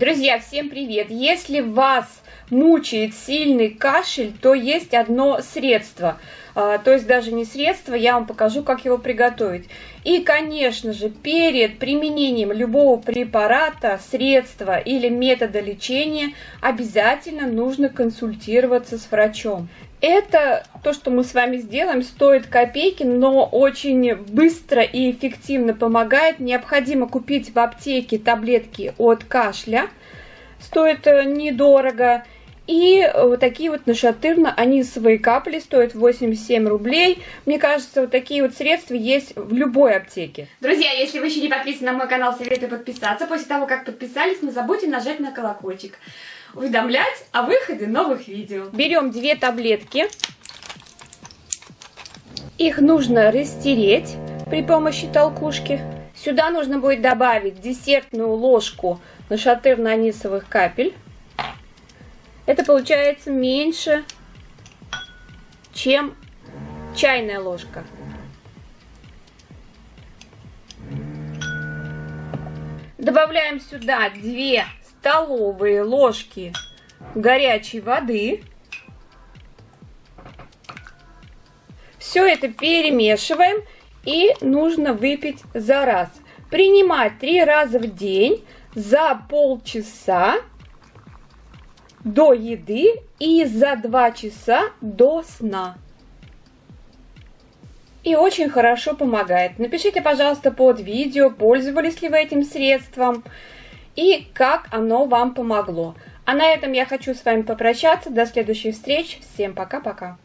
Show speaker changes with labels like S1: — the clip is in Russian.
S1: Друзья, всем привет! Если вас мучает сильный кашель, то есть одно средство. То есть даже не средство, я вам покажу, как его приготовить. И, конечно же, перед применением любого препарата, средства или метода лечения обязательно нужно консультироваться с врачом. Это то, что мы с вами сделаем, стоит копейки, но очень быстро и эффективно помогает. Необходимо купить в аптеке таблетки от кашля. Стоит недорого. И вот такие вот нашатырно-анисовые капли стоят 87 рублей. Мне кажется, вот такие вот средства есть в любой аптеке. Друзья, если вы еще не подписаны на мой канал, советую подписаться. После того, как подписались, не забудьте нажать на колокольчик. Уведомлять о выходе новых видео. Берем 2 таблетки. Их нужно растереть при помощи толкушки. Сюда нужно будет добавить десертную ложку нашатырно-анисовых капель. Это получается меньше, чем чайная ложка. Добавляем сюда 2 столовые ложки горячей воды. Все это перемешиваем и нужно выпить за раз. Принимать 3 раза в день за полчаса до еды и за 2 часа до сна. И очень хорошо помогает. Напишите, пожалуйста, под видео, пользовались ли вы этим средством и как оно вам помогло. А на этом я хочу с вами попрощаться. До следующих встреч. Всем пока-пока.